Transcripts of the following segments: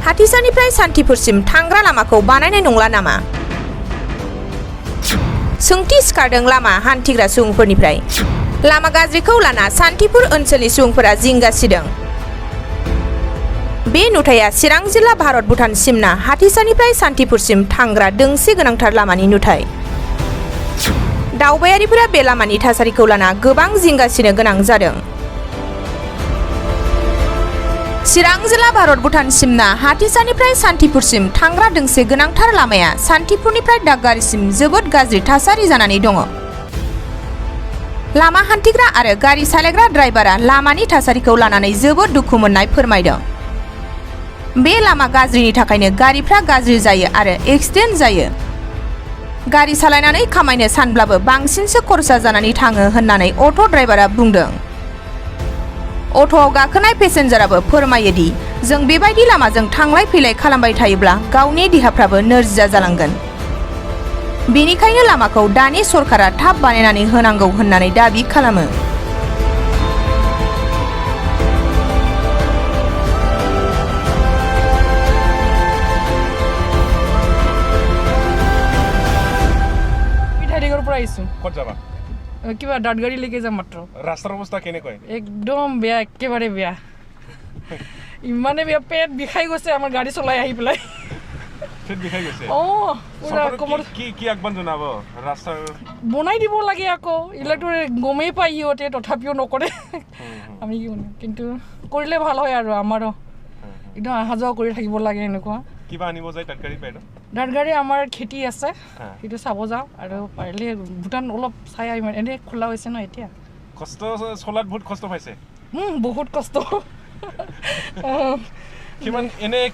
हाथिसारनिफ्राय सान्थिपुरसिम थांग्रा लामाखौ बानायनाय नंला नामा? सोंथि सिखारदों लामा हान्थिग्रा सुबुंफोरनिफ्राय। लामा गाज्रिखौ लाना सान्थिपुर ओनसोलनि सुबुंफोरा जिंगा सिदों। बे नुथाया चिरां जिल्ला भारत भुटान सिमना हाथिसारनिफ्राय सान्थिपुरसिम थांग्रा दोंसे गोनांथार लामानि नुथाय। दावबायारिफोरा बे लामानि थासारिखौ लाना गोबां जिंगासिनो गोनां जादों। चिरां जिल्ला भारत भुटान सिमना हाथिसारनिफ्राय सान्थिपुरसिम थांग्रा दोंसे गोनांथार लामाया सान्थिपुरनिफ्राय दागगारिसिम जोबोद गाज्रि थासारि जानानै दङ। लामा हान्थिग्रा आरो गारि सालायग्रा ड्राइभारा लामानि थासारिखौ लानानै जोबोद दुखु मोननाय फोरमायदों। बे लामा गाज्रिनि थाखायनो गारिफ्रा गाज्रि जायो आरो एक्सिडेन्ट जायो। गारि सालायनानै खामायनो सानब्लाबो बांसिनसो खरसा जानानै थाङो होननानै अट' ड्राइभारा बुंदों। अट'आव गाखोनाय पेसेन्जाराबो फोरमायो दि जों बेबायदि लामाजों थांलाय फैलाय खालामबाय थायोब्ला गावनि देहाफ्राबो नोरजिया जालांगोन। बेनिखायनो लामाखौ दानि सरकारा थाब बानायनानै होनांगौ होननानै दाबि खालामो। কিবা দাঁতগাড়ি লেগে যাম মাত্ৰ। ৰাস্তাৰ অৱস্থা কেনেকৈ? একদম বেয়া, একেবাৰে বেয়া। ইমানে বেয়া, পেট বিষাই গৈছে আমাৰ গাড়ী চলাই আহি পেলাই। পেট বিষাই গৈছে? পুৰা কোমৰ কি আহ্বান জনাব? ৰাস্তা বনাই দিব লাগে আকৌ। এইবিলাকতো গমেই পায় সিহঁতে, তথাপিও নকৰে। আমি কি কৰিম, কিন্তু কৰিলে ভাল হয় আৰু আমাৰো একদম অহা যোৱা কৰি থাকিব লাগে এনেকুৱা। কিবা আনিব যায় দাঁতগাড়ী বাইদেউ? দাঁতগাড়ী আমাৰ খেতি আছে, সেইটো চাব যাওঁ আৰু পাৰিলে ভূটান অলপ চাই আহিম। এনেই খোলা হৈছে ন এতিয়া। কষ্ট চলাত বহুত কষ্ট পাইছে? বহুত কষ্ট।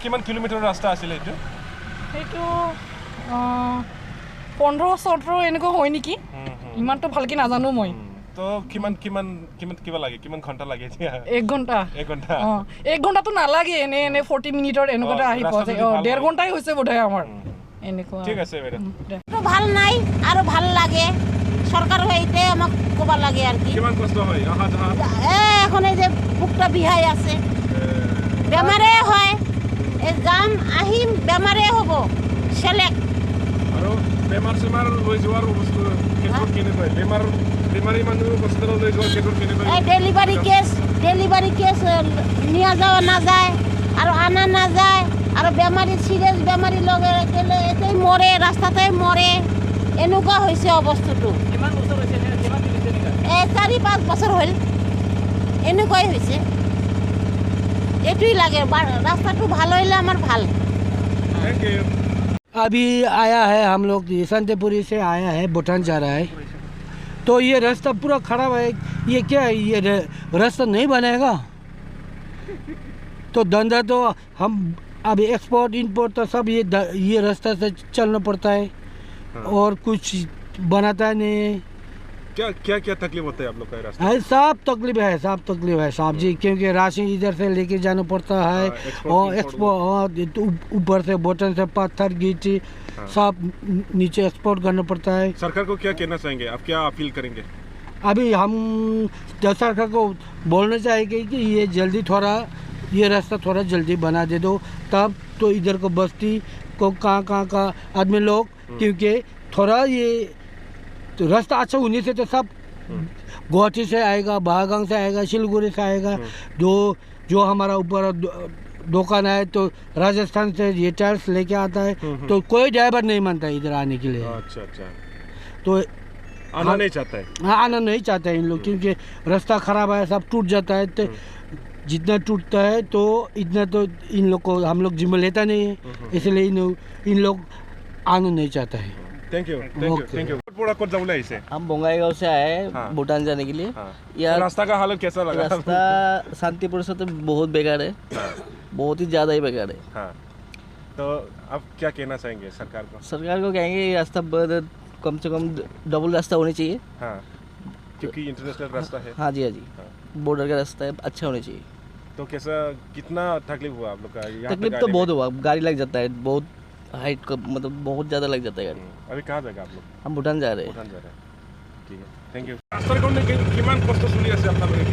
কিমান কিলোমিটাৰ ৰাস্তা আছিলে এইটো? সেইটো 15-17 এনেকুৱা হয় নেকি, ইমানটো ভালকৈ নাজানো মই। তো কিমান কিবা লাগে, কিমান ঘণ্টা লাগে এতিয়া? 1 ঘণ্টা। 1 ঘণ্টাটো নালাগে, এনে 40 মিনিটৰ এনেকুৱা আহি পোৱা যায়। 1.5 ঘণ্টাই হৈছে বোধহয় আমাৰ এনেকুৱা। ঠিক আছে বাইদেউ। ভাল নাই আৰু ভাল লাগে, চৰকাৰ হইতে আমাক ক'ব লাগে আৰু কি। কিমান কষ্ট হয় অহা যোৱা? এখন এই যে বুকটা বিহাই আছে, বেমাৰে হয়, এই যাম আহিম বেমাৰে হ'ব চেলেক। আৰু বেমাৰ চেমাৰ লৈ যোৱাৰ বস্তু কেনেকৈ? বেমাৰী মানুহ হস্পিটেলত লৈ যোৱাৰ ক্ষেত্ৰত কেনেকৈ? এই ডেলিভাৰী কেছ নিয়া যাওয়া নাযায় আৰু আনা নাযায়, আৰু বেমাৰী চিৰিয়াছ বেমাৰী লগে গেলে এতেই মৰে, ৰাস্তাতে মৰে, এনেকুৱা হৈছে অৱস্থাটো। 4-5 বছৰ হ'ল এনেকুৱাই হৈছে। এইটোই লাগে, ৰাস্তাটো ভাল হইলে আমাৰ ভাল। अभी आया है, हम लोग संतपुरी से आया है, भूटान जा रहा है। तो ये रास्ता पूरा खराब है। ये क्या है, ये रास्ता नहीं बनेगा तो धंधा तो हम अभी एक्सपोर्ट इंपोर्ट तो सब ये रास्ता से चलना पड़ता है। और कुछ बनाता नहीं। क्या तकलीफ होता है आप लोग का रास्ता? है सब तकलीफ है, साहब जी, क्योंकि राशन इधर से लेके जाना पड़ता है और एक्सपोर्ट ऊपर से बोतल से पत्थर गिट्टी सब नीचे एक्सपोर्ट करना पड़ता है। सरकार को क्या कहना चाहेंगे आप, क्या अपील करेंगे? अभी हम सरकार को बोलना चाहेंगे कि ये जल्दी थोड़ा ये रास्ता थोड़ा जल्दी बना दे दो, तब तो इधर को बस्ती को कहाँ का आदमी लोग, क्योंकि थोड़ा ये तो रास्ता अच्छा होने से तो सब गुवाहाटी से आएगा, बहागांग से आएगा, सिलगुड़ी से आएगा। जो हमारा ऊपर दुकान है तो राजस्थान से ये टायर्स लेके आता है, तो कोई ड्राइवर नहीं मानता है इधर आने के लिए। अच्छा तो आना नहीं चाहता है? हाँ, आना नहीं चाहता है इन लोग, क्योंकि रास्ता खराब है, सब टूट जाता है। तो जितना टूटता है तो इतना तो इन लोग को हम लोग जिम्मा लेता नहीं है, इसलिए इन लोग आना नहीं चाहता है। Thank you. हम बोंगाईगांव से आए हैं भूटान जाने के लिए। यार रास्ता का हालत कैसा लगा? रास्ता शांतिपुर से तो बहुत बेकार है, बहुत ही ज़्यादा ही बेकार है। तो आप क्या कहना चाहेंगे सरकार को? सरकार को कहेंगे ये रास्ता कम से कम डबल रास्ता होनी चाहिए। क्योंकि इंटरनेशनल रास्ता है। हाँ जी, बॉर्डर का रास्ता है, अच्छा होना चाहिए। तो कितना तकलीफ हुआ आप लोग का? तकलीफ तो बहुत हुआ, गाड़ी लग जाता है, बहुत हाइट का मतलब बहुत ज़्यादा लग जाता है गाड़ी। अभी कहाँ जाएगा आप लोग? हम भूटान जा रहे हैं। ठीक है, थैंक यू। रास्ता किमान कष्ट सुनी আছে আপোনালোকে?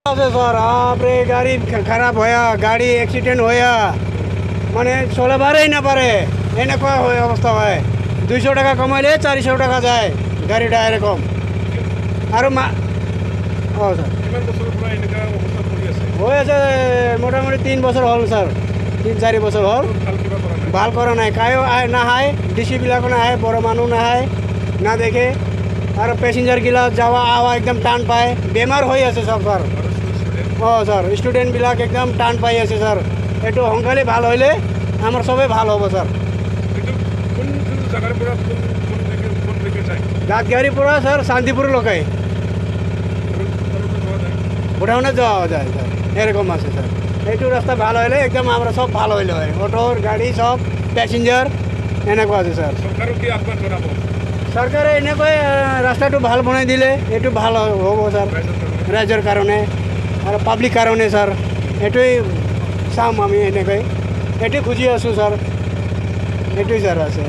सर आप रे गाड़ी खराब होया, गाड़ी एक्सीडेंट होया, মানে চলাবাৰেই নাপাৰে এনেকুৱা হয় অৱস্থা হয় 200 টাকা কমাইলে 400 টাকা যায় গাড়ী টায়াৰ কম আৰু অঁ ছাৰ কিমান বছৰৰ পৰা এনেকুৱা অৱস্থা কৰি আছে হৈ আছে মোটামুটি 3 বছৰ হ'ল ছাৰ 3-4 বছৰ হ'ল ভাল কিবা কৰা নাই ভাল কৰা নাই কায়ো নাহায় ডিচিবিলাকো নাহায় বড় মানুহ নাহায় না দেখে আৰু পেচেঞ্জাৰগিলা যাৱা আৱা একদম টান পায় বেমাৰ হৈ আছে চব ছাৰ অঁ ছাৰ ষ্টুডেণ্টবিলাক একদম টান পাই আছে ছাৰ এইটো সোনকালে ভাল হ'লে আমাৰ চবেই ভাল হ'ব ছাৰ এইটো কোনটো জাগাৰ পৰা কোন দিকে যায় দাঁতগাড়ীৰ পৰা ছাৰ শান্তিপুৰলৈকে ভুটানে যাওয়া যায় স্যার এরকম আছে স্যার এইটো রাস্তা ভালো হলে একদম আমরা সব ভালো হইলে হয় অটোর গাড়ি সব প্যাসেঞ্জার এনেকুৱা আছে স্যাৰ চৰকাৰক কি আহ্বান জনাব চৰকাৰে এনেকৈ ৰাস্তাটো ভাল বনাই দিলে এইটো ভাল হ'ব স্যাৰ ৰাইজৰ কাৰণে আৰু পাব্লিক কাৰণে স্যাৰ এইটোৱেই চাম আমি এনেকৈ এইটোৱে খুজি আছোঁ স্যাৰ এইটোৱেই স্যাৰ আছে